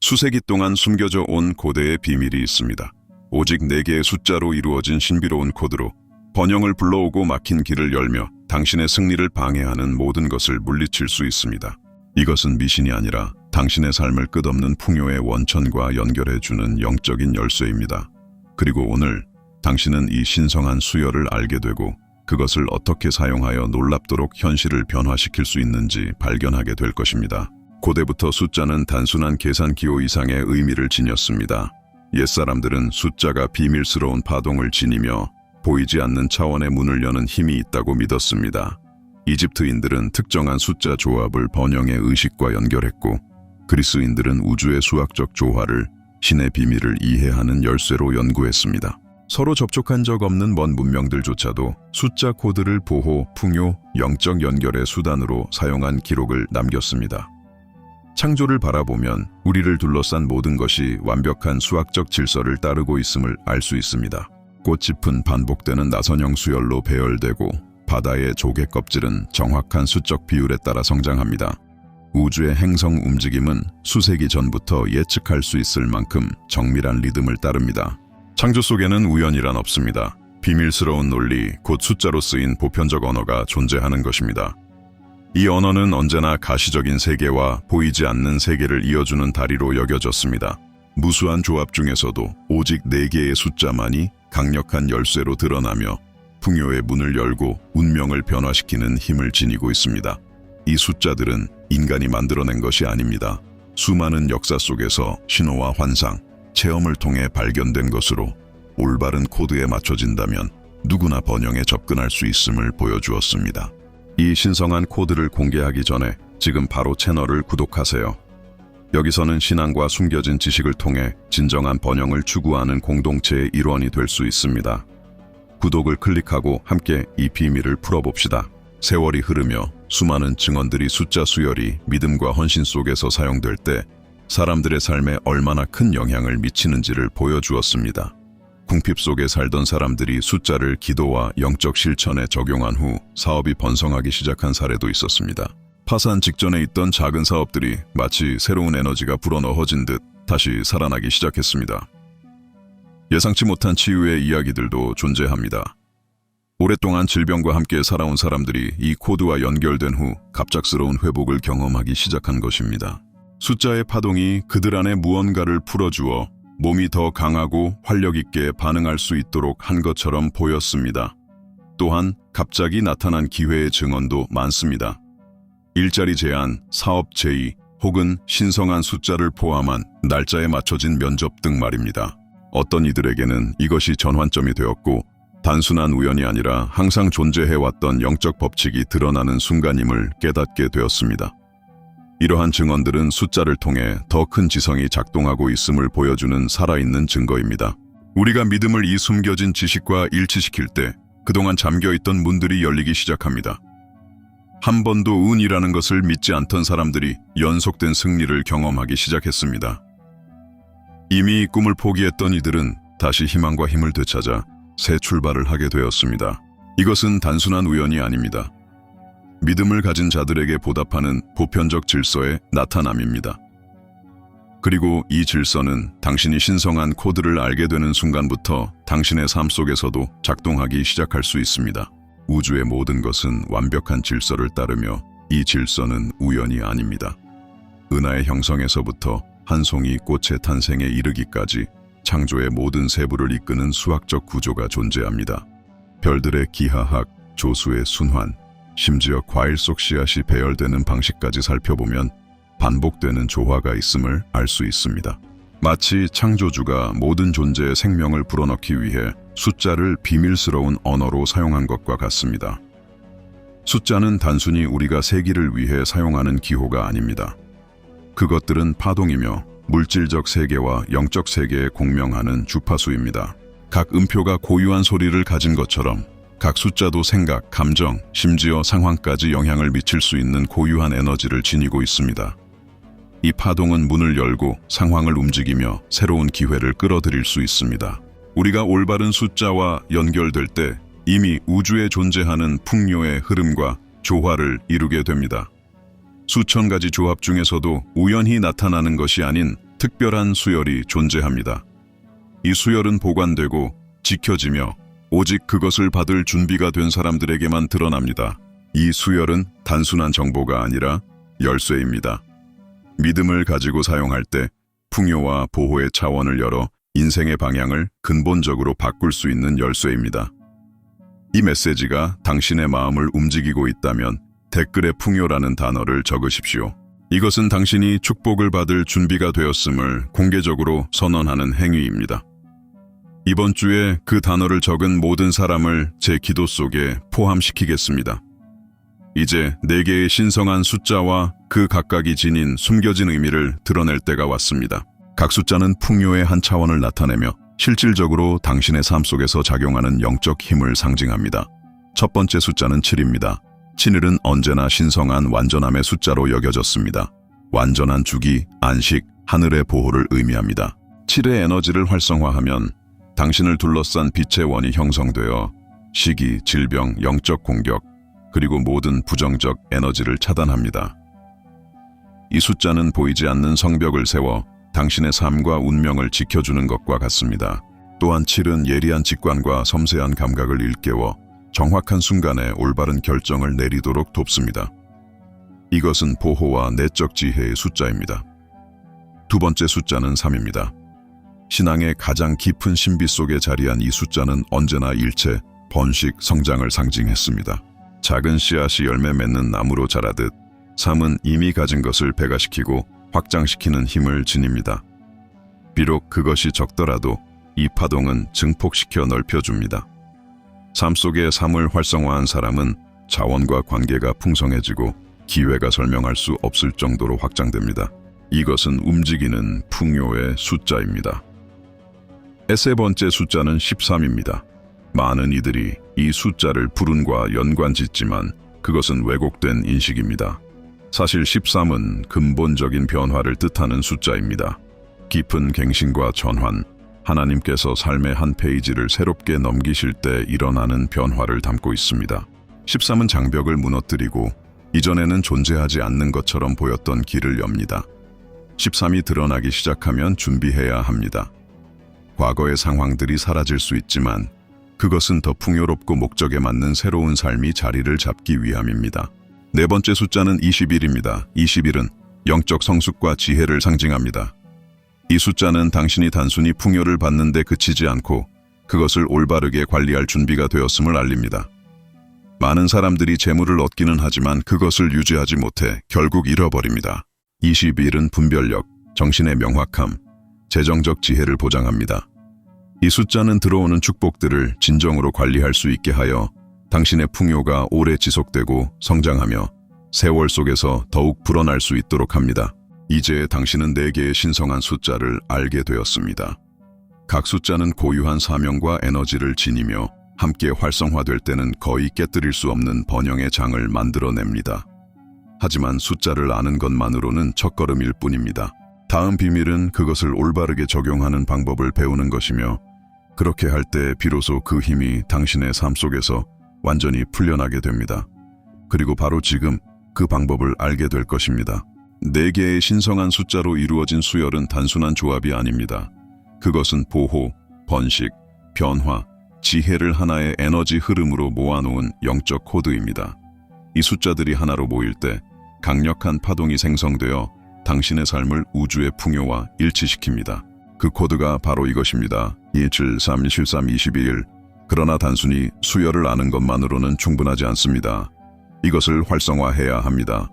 수세기 동안 숨겨져 온 고대의 비밀이 있습니다. 오직 4개의 숫자로 이루어진 신비로운 코드로 번영을 불러오고 막힌 길을 열며 당신의 승리를 방해하는 모든 것을 물리칠 수 있습니다. 이것은 미신이 아니라 당신의 삶을 끝없는 풍요의 원천과 연결해주는 영적인 열쇠입니다. 그리고 오늘 당신은 이 신성한 수열을 알게 되고 그것을 어떻게 사용하여 놀랍도록 현실을 변화시킬 수 있는지 발견하게 될 것입니다. 고대부터 숫자는 단순한 계산 기호 이상의 의미를 지녔습니다. 옛사람들은 숫자가 비밀스러운 파동을 지니며 보이지 않는 차원의 문을 여는 힘이 있다고 믿었습니다. 이집트인들은 특정한 숫자 조합을 번영의 의식과 연결했고, 그리스인들은 우주의 수학적 조화를 신의 비밀을 이해하는 열쇠로 연구했습니다. 서로 접촉한 적 없는 먼 문명들조차도 숫자 코드를 보호, 풍요, 영적 연결의 수단으로 사용한 기록을 남겼습니다. 창조를 바라보면 우리를 둘러싼 모든 것이 완벽한 수학적 질서를 따르고 있음을 알 수 있습니다. 꽃잎은 반복되는 나선형 수열로 배열되고 바다의 조개 껍질은 정확한 수적 비율에 따라 성장합니다. 우주의 행성 움직임은 수세기 전부터 예측할 수 있을 만큼 정밀한 리듬을 따릅니다. 창조 속에는 우연이란 없습니다. 비밀스러운 논리, 곧 숫자로 쓰인 보편적 언어가 존재하는 것입니다. 이 언어는 언제나 가시적인 세계와 보이지 않는 세계를 이어주는 다리로 여겨졌습니다. 무수한 조합 중에서도 오직 4개의 숫자만이 강력한 열쇠로 드러나며 풍요의 문을 열고 운명을 변화시키는 힘을 지니고 있습니다. 이 숫자들은 인간이 만들어낸 것이 아닙니다. 수많은 역사 속에서 신호와 환상, 체험을 통해 발견된 것으로 올바른 코드에 맞춰진다면 누구나 번영에 접근할 수 있음을 보여주었습니다. 이 신성한 코드를 공개하기 전에 지금 바로 채널을 구독하세요. 여기서는 신앙과 숨겨진 지식을 통해 진정한 번영을 추구하는 공동체의 일원이 될 수 있습니다. 구독을 클릭하고 함께 이 비밀을 풀어봅시다. 세월이 흐르며 수많은 증언들이 숫자 수열이 믿음과 헌신 속에서 사용될 때 사람들의 삶에 얼마나 큰 영향을 미치는지를 보여주었습니다. 궁핍 속에 살던 사람들이 숫자를 기도와 영적 실천에 적용한 후 사업이 번성하기 시작한 사례도 있었습니다. 파산 직전에 있던 작은 사업들이 마치 새로운 에너지가 불어넣어진 듯 다시 살아나기 시작했습니다. 예상치 못한 치유의 이야기들도 존재합니다. 오랫동안 질병과 함께 살아온 사람들이 이 코드와 연결된 후 갑작스러운 회복을 경험하기 시작한 것입니다. 숫자의 파동이 그들 안에 무언가를 풀어주어 몸이 더 강하고 활력 있게 반응할 수 있도록 한 것처럼 보였습니다. 또한 갑자기 나타난 기회의 증언도 많습니다. 일자리 제한, 사업 제의, 혹은 신성한 숫자를 포함한 날짜에 맞춰진 면접 등 말입니다. 어떤 이들에게는 이것이 전환점이 되었고 단순한 우연이 아니라 항상 존재해왔던 영적 법칙이 드러나는 순간임을 깨닫게 되었습니다. 이러한 증언들은 숫자를 통해 더 큰 지성이 작동하고 있음을 보여주는 살아있는 증거입니다. 우리가 믿음을 이 숨겨진 지식과 일치시킬 때 그동안 잠겨있던 문들이 열리기 시작합니다. 한 번도 운이라는 것을 믿지 않던 사람들이 연속된 승리를 경험하기 시작했습니다. 이미 꿈을 포기했던 이들은 다시 희망과 힘을 되찾아 새 출발을 하게 되었습니다. 이것은 단순한 우연이 아닙니다. 믿음을 가진 자들에게 보답하는 보편적 질서의 나타남입니다. 그리고 이 질서는 당신이 신성한 코드를 알게 되는 순간부터 당신의 삶 속에서도 작동하기 시작할 수 있습니다. 우주의 모든 것은 완벽한 질서를 따르며 이 질서는 우연이 아닙니다. 은하의 형성에서부터 한 송이 꽃의 탄생에 이르기까지 창조의 모든 세부를 이끄는 수학적 구조가 존재합니다. 별들의 기하학, 조수의 순환, 심지어 과일 속 씨앗이 배열되는 방식까지 살펴보면 반복되는 조화가 있음을 알 수 있습니다. 마치 창조주가 모든 존재의 생명을 불어넣기 위해 숫자를 비밀스러운 언어로 사용한 것과 같습니다. 숫자는 단순히 우리가 세기를 위해 사용하는 기호가 아닙니다. 그것들은 파동이며 물질적 세계와 영적 세계에 공명하는 주파수입니다. 각 음표가 고유한 소리를 가진 것처럼 각 숫자도 생각, 감정, 심지어 상황까지 영향을 미칠 수 있는 고유한 에너지를 지니고 있습니다. 이 파동은 문을 열고 상황을 움직이며 새로운 기회를 끌어들일 수 있습니다. 우리가 올바른 숫자와 연결될 때 이미 우주에 존재하는 풍요의 흐름과 조화를 이루게 됩니다. 수천 가지 조합 중에서도 우연히 나타나는 것이 아닌 특별한 수열이 존재합니다. 이 수열은 보관되고 지켜지며 오직 그것을 받을 준비가 된 사람들에게만 드러납니다. 이 수열은 단순한 정보가 아니라 열쇠입니다. 믿음을 가지고 사용할 때 풍요와 보호의 차원을 열어 인생의 방향을 근본적으로 바꿀 수 있는 열쇠입니다. 이 메시지가 당신의 마음을 움직이고 있다면 댓글에 풍요라는 단어를 적으십시오. 이것은 당신이 축복을 받을 준비가 되었음을 공개적으로 선언하는 행위입니다. 이번 주에 그 단어를 적은 모든 사람을 제 기도 속에 포함시키겠습니다. 이제 4개의 신성한 숫자와 그 각각이 지닌 숨겨진 의미를 드러낼 때가 왔습니다. 각 숫자는 풍요의 한 차원을 나타내며 실질적으로 당신의 삶 속에서 작용하는 영적 힘을 상징합니다. 첫 번째 숫자는 7입니다. 7은 언제나 신성한 완전함의 숫자로 여겨졌습니다. 완전한 주기, 안식, 하늘의 보호를 의미합니다. 7의 에너지를 활성화하면 당신을 둘러싼 빛의 원이 형성되어 시기, 질병, 영적 공격, 그리고 모든 부정적 에너지를 차단합니다. 이 숫자는 보이지 않는 성벽을 세워 당신의 삶과 운명을 지켜주는 것과 같습니다. 또한 7은 예리한 직관과 섬세한 감각을 일깨워 정확한 순간에 올바른 결정을 내리도록 돕습니다. 이것은 보호와 내적 지혜의 숫자입니다. 두 번째 숫자는 3입니다. 신앙의 가장 깊은 신비 속에 자리한 이 숫자는 언제나 일체, 번식, 성장을 상징했습니다. 작은 씨앗이 열매 맺는 나무로 자라듯 3은 이미 가진 것을 배가시키고 확장시키는 힘을 지닙니다. 비록 그것이 적더라도 이 파동은 증폭시켜 넓혀줍니다. 삶 속에 3을 활성화한 사람은 자원과 관계가 풍성해지고 기회가 설명할 수 없을 정도로 확장됩니다. 이것은 움직이는 풍요의 숫자입니다. 세 번째 숫자는 13입니다. 많은 이들이 이 숫자를 불운과 연관짓지만 그것은 왜곡된 인식입니다. 사실 13은 근본적인 변화를 뜻하는 숫자입니다. 깊은 갱신과 전환, 하나님께서 삶의 한 페이지를 새롭게 넘기실 때 일어나는 변화를 담고 있습니다. 13은 장벽을 무너뜨리고 이전에는 존재하지 않는 것처럼 보였던 길을 엽니다. 13이 드러나기 시작하면 준비해야 합니다. 과거의 상황들이 사라질 수 있지만 그것은 더 풍요롭고 목적에 맞는 새로운 삶이 자리를 잡기 위함입니다. 네 번째 숫자는 21입니다. 21은 영적 성숙과 지혜를 상징합니다. 이 숫자는 당신이 단순히 풍요를 받는 데 그치지 않고 그것을 올바르게 관리할 준비가 되었음을 알립니다. 많은 사람들이 재물을 얻기는 하지만 그것을 유지하지 못해 결국 잃어버립니다. 21은 분별력, 정신의 명확함, 재정적 지혜를 보장합니다. 이 숫자는 들어오는 축복들을 진정으로 관리할 수 있게 하여 당신의 풍요가 오래 지속되고 성장하며 세월 속에서 더욱 불어날 수 있도록 합니다. 이제 당신은 4개의 신성한 숫자를 알게 되었습니다. 각 숫자는 고유한 사명과 에너지를 지니며 함께 활성화될 때는 거의 깨뜨릴 수 없는 번영의 장을 만들어냅니다. 하지만 숫자를 아는 것만으로는 첫걸음일 뿐입니다. 다음 비밀은 그것을 올바르게 적용하는 방법을 배우는 것이며 그렇게 할 때 비로소 그 힘이 당신의 삶 속에서 완전히 풀려나게 됩니다. 그리고 바로 지금 그 방법을 알게 될 것입니다. 4개의 신성한 숫자로 이루어진 수열은 단순한 조합이 아닙니다. 그것은 보호, 번식, 변화, 지혜를 하나의 에너지 흐름으로 모아놓은 영적 코드입니다. 이 숫자들이 하나로 모일 때 강력한 파동이 생성되어 당신의 삶을 우주의 풍요와 일치시킵니다. 그 코드가 바로 이것입니다. 1731321. 그러나 단순히 수열을 아는 것만으로는 충분하지 않습니다. 이것을 활성화해야 합니다.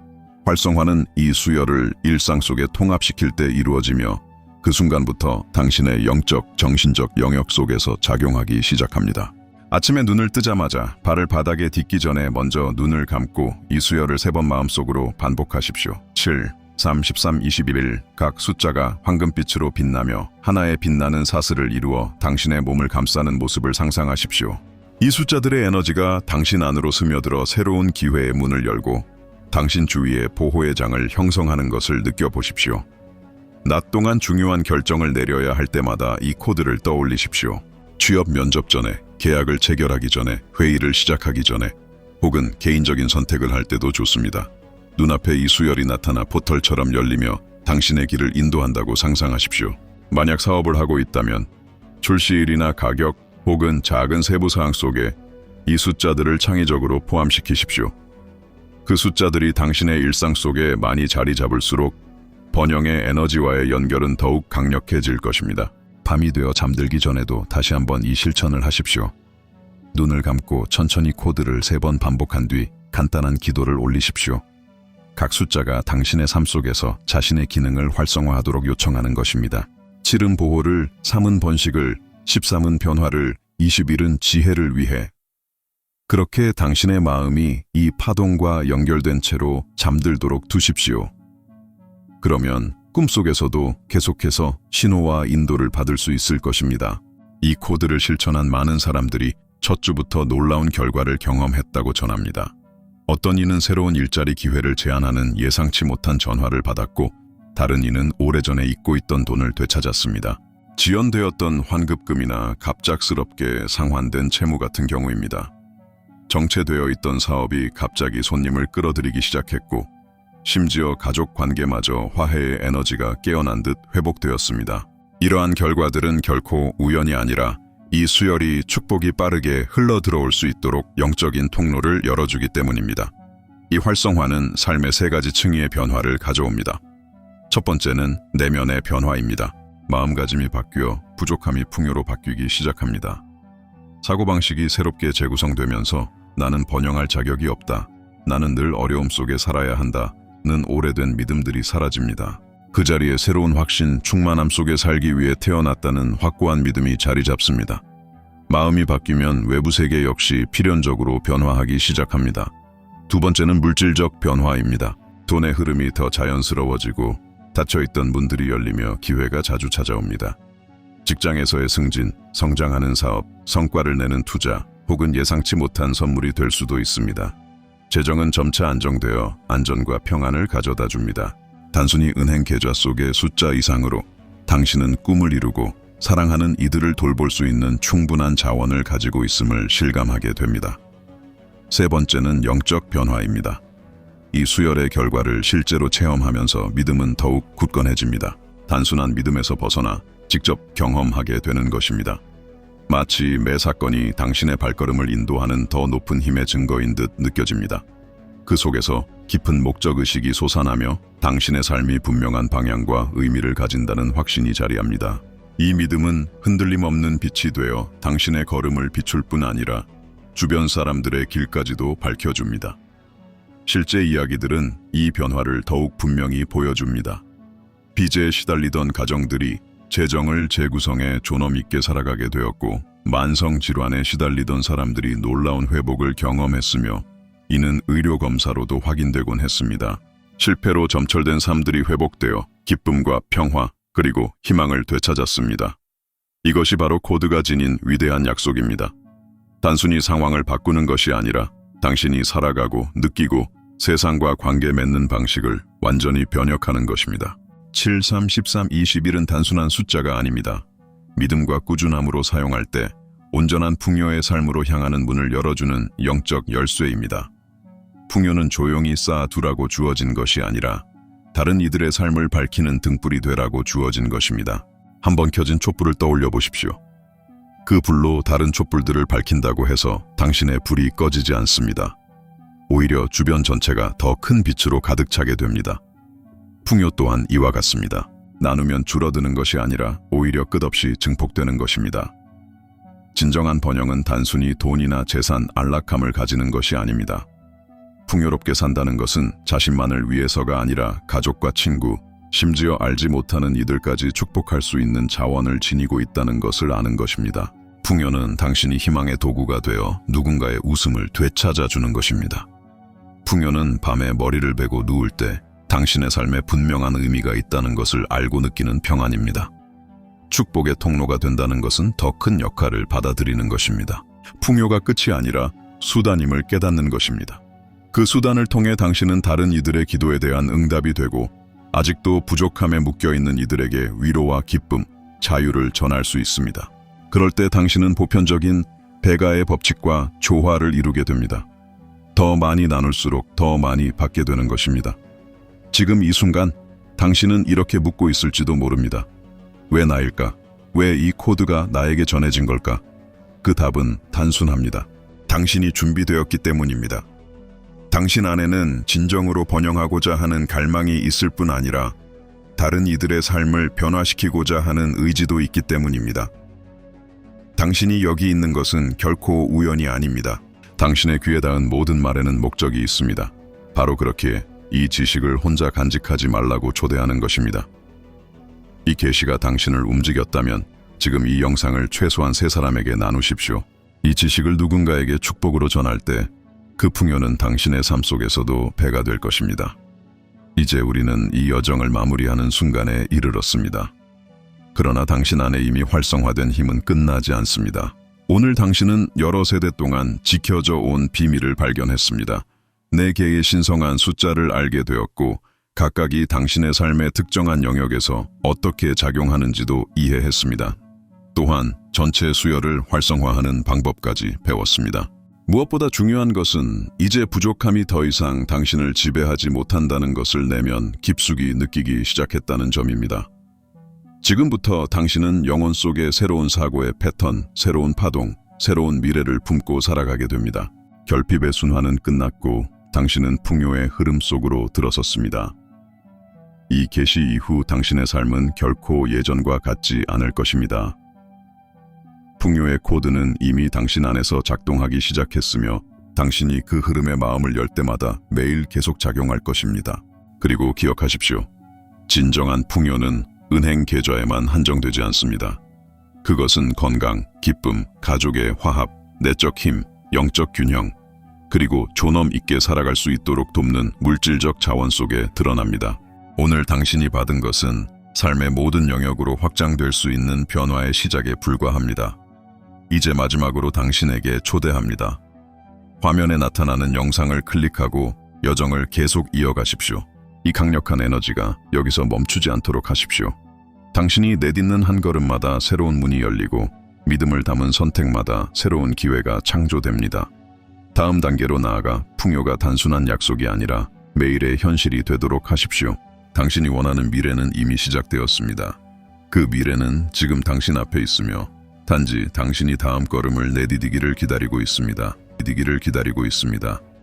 활성화는 이 수열을 일상 속에 통합시킬 때 이루어지며 그 순간부터 당신의 영적, 정신적 영역 속에서 작용하기 시작합니다. 아침에 눈을 뜨자마자 발을 바닥에 딛기 전에 먼저 눈을 감고 이 수열을 3번 마음속으로 반복하십시오. 7, 3, 13, 21. 각 숫자가 황금빛으로 빛나며 하나의 빛나는 사슬을 이루어 당신의 몸을 감싸는 모습을 상상하십시오. 이 숫자들의 에너지가 당신 안으로 스며들어 새로운 기회의 문을 열고 당신 주위에 보호의 장을 형성하는 것을 느껴보십시오. 낮 동안 중요한 결정을 내려야 할 때마다 이 코드를 떠올리십시오. 취업 면접 전에, 계약을 체결하기 전에, 회의를 시작하기 전에, 혹은 개인적인 선택을 할 때도 좋습니다. 눈앞에 이 수열이 나타나 포털처럼 열리며 당신의 길을 인도한다고 상상하십시오. 만약 사업을 하고 있다면 출시일이나 가격 혹은 작은 세부사항 속에 이 숫자들을 창의적으로 포함시키십시오. 그 숫자들이 당신의 일상 속에 많이 자리 잡을수록 번영의 에너지와의 연결은 더욱 강력해질 것입니다. 밤이 되어 잠들기 전에도 다시 한번 이 실천을 하십시오. 눈을 감고 천천히 코드를 3번 반복한 뒤 간단한 기도를 올리십시오. 각 숫자가 당신의 삶 속에서 자신의 기능을 활성화하도록 요청하는 것입니다. 7은 보호를, 3은 번식을, 13은 변화를, 21은 지혜를 위해. 그렇게 당신의 마음이 이 파동과 연결된 채로 잠들도록 두십시오. 그러면 꿈속에서도 계속해서 신호와 인도를 받을 수 있을 것입니다. 이 코드를 실천한 많은 사람들이 첫 주부터 놀라운 결과를 경험했다고 전합니다. 어떤 이는 새로운 일자리 기회를 제안하는 예상치 못한 전화를 받았고, 다른 이는 오래전에 잊고 있던 돈을 되찾았습니다. 지연되었던 환급금이나 갑작스럽게 상환된 채무 같은 경우입니다. 정체되어 있던 사업이 갑자기 손님을 끌어들이기 시작했고, 심지어 가족 관계마저 화해의 에너지가 깨어난 듯 회복되었습니다. 이러한 결과들은 결코 우연이 아니라 이 수열이 축복이 빠르게 흘러 들어올 수 있도록 영적인 통로를 열어주기 때문입니다. 이 활성화는 삶의 3가지 층위의 변화를 가져옵니다. 첫 번째는 내면의 변화입니다. 마음가짐이 바뀌어 부족함이 풍요로 바뀌기 시작합니다. 사고방식이 새롭게 재구성되면서 나는 번영할 자격이 없다, 나는 늘 어려움 속에 살아야 한다는 오래된 믿음들이 사라집니다. 그 자리에 새로운 확신, 충만함 속에 살기 위해 태어났다는 확고한 믿음이 자리 잡습니다. 마음이 바뀌면 외부 세계 역시 필연적으로 변화하기 시작합니다. 두 번째는 물질적 변화입니다. 돈의 흐름이 더 자연스러워지고 닫혀있던 문들이 열리며 기회가 자주 찾아옵니다. 직장에서의 승진, 성장하는 사업, 성과를 내는 투자, 혹은 예상치 못한 선물이 될 수도 있습니다. 재정은 점차 안정되어 안전과 평안을 가져다 줍니다. 단순히 은행 계좌 속의 숫자 이상으로 당신은 꿈을 이루고 사랑하는 이들을 돌볼 수 있는 충분한 자원을 가지고 있음을 실감하게 됩니다. 세 번째는 영적 변화입니다. 이 수열의 결과를 실제로 체험하면서 믿음은 더욱 굳건해집니다. 단순한 믿음에서 벗어나 직접 경험하게 되는 것입니다. 마치 매 사건이 당신의 발걸음을 인도하는 더 높은 힘의 증거인 듯 느껴집니다. 그 속에서 깊은 목적의식이 솟아나며 당신의 삶이 분명한 방향과 의미를 가진다는 확신이 자리합니다. 이 믿음은 흔들림 없는 빛이 되어 당신의 걸음을 비출 뿐 아니라 주변 사람들의 길까지도 밝혀줍니다. 실제 이야기들은 이 변화를 더욱 분명히 보여줍니다. 빚에 시달리던 가정들이 재정을 재구성해 존엄 있게 살아가게 되었고, 만성질환에 시달리던 사람들이 놀라운 회복을 경험했으며 이는 의료검사로도 확인되곤 했습니다. 실패로 점철된 삶들이 회복되어 기쁨과 평화 그리고 희망을 되찾았습니다. 이것이 바로 코드가 지닌 위대한 약속입니다. 단순히 상황을 바꾸는 것이 아니라 당신이 살아가고 느끼고 세상과 관계 맺는 방식을 완전히 변혁하는 것입니다. 7, 3, 13, 21은 단순한 숫자가 아닙니다. 믿음과 꾸준함으로 사용할 때 온전한 풍요의 삶으로 향하는 문을 열어주는 영적 열쇠입니다. 풍요는 조용히 쌓아두라고 주어진 것이 아니라 다른 이들의 삶을 밝히는 등불이 되라고 주어진 것입니다. 한번 켜진 촛불을 떠올려 보십시오. 그 불로 다른 촛불들을 밝힌다고 해서 당신의 불이 꺼지지 않습니다. 오히려 주변 전체가 더 큰 빛으로 가득 차게 됩니다. 풍요 또한 이와 같습니다. 나누면 줄어드는 것이 아니라 오히려 끝없이 증폭되는 것입니다. 진정한 번영은 단순히 돈이나 재산, 안락함을 가지는 것이 아닙니다. 풍요롭게 산다는 것은 자신만을 위해서가 아니라 가족과 친구, 심지어 알지 못하는 이들까지 축복할 수 있는 자원을 지니고 있다는 것을 아는 것입니다. 풍요는 당신이 희망의 도구가 되어 누군가의 웃음을 되찾아주는 것입니다. 풍요는 밤에 머리를 베고 누울 때 당신의 삶에 분명한 의미가 있다는 것을 알고 느끼는 평안입니다. 축복의 통로가 된다는 것은 더 큰 역할을 받아들이는 것입니다. 풍요가 끝이 아니라 수단임을 깨닫는 것입니다. 그 수단을 통해 당신은 다른 이들의 기도에 대한 응답이 되고 아직도 부족함에 묶여있는 이들에게 위로와 기쁨, 자유를 전할 수 있습니다. 그럴 때 당신은 보편적인 배가의 법칙과 조화를 이루게 됩니다. 더 많이 나눌수록 더 많이 받게 되는 것입니다. 지금 이 순간 당신은 이렇게 묻고 있을지도 모릅니다. 왜 나일까? 왜 이 코드가 나에게 전해진 걸까? 그 답은 단순합니다. 당신이 준비되었기 때문입니다. 당신 안에는 진정으로 번영하고자 하는 갈망이 있을 뿐 아니라 다른 이들의 삶을 변화시키고자 하는 의지도 있기 때문입니다. 당신이 여기 있는 것은 결코 우연이 아닙니다. 당신의 귀에 닿은 모든 말에는 목적이 있습니다. 바로 그렇기에 이 지식을 혼자 간직하지 말라고 초대하는 것입니다. 이 계시가 당신을 움직였다면 지금 이 영상을 최소한 3사람에게 나누십시오. 이 지식을 누군가에게 축복으로 전할 때 그 풍요는 당신의 삶 속에서도 배가 될 것입니다. 이제 우리는 이 여정을 마무리하는 순간에 이르렀습니다. 그러나 당신 안에 이미 활성화된 힘은 끝나지 않습니다. 오늘 당신은 여러 세대 동안 지켜져 온 비밀을 발견했습니다. 4개의 신성한 숫자를 알게 되었고 각각이 당신의 삶의 특정한 영역에서 어떻게 작용하는지도 이해했습니다. 또한 전체 수열을 활성화하는 방법까지 배웠습니다. 무엇보다 중요한 것은 이제 부족함이 더 이상 당신을 지배하지 못한다는 것을 내면 깊숙이 느끼기 시작했다는 점입니다. 지금부터 당신은 영혼 속의 새로운 사고의 패턴, 새로운 파동, 새로운 미래를 품고 살아가게 됩니다. 결핍의 순환은 끝났고 당신은 풍요의 흐름 속으로 들어섰습니다. 이 계시 이후 당신의 삶은 결코 예전과 같지 않을 것입니다. 풍요의 코드는 이미 당신 안에서 작동하기 시작했으며 당신이 그 흐름에 마음을 열 때마다 매일 계속 작용할 것입니다. 그리고 기억하십시오. 진정한 풍요는 은행 계좌에만 한정되지 않습니다. 그것은 건강, 기쁨, 가족의 화합, 내적 힘, 영적 균형, 그리고 존엄 있게 살아갈 수 있도록 돕는 물질적 자원 속에 드러납니다. 오늘 당신이 받은 것은 삶의 모든 영역으로 확장될 수 있는 변화의 시작에 불과합니다. 이제 마지막으로 당신에게 초대합니다. 화면에 나타나는 영상을 클릭하고 여정을 계속 이어가십시오. 이 강력한 에너지가 여기서 멈추지 않도록 하십시오. 당신이 내딛는 한 걸음마다 새로운 문이 열리고 믿음을 담은 선택마다 새로운 기회가 창조됩니다. 다음 단계로 나아가 풍요가 단순한 약속이 아니라 매일의 현실이 되도록 하십시오. 당신이 원하는 미래는 이미 시작되었습니다. 그 미래는 지금 당신 앞에 있으며 단지 당신이 다음 걸음을 내디디기를 기다리고 있습니다.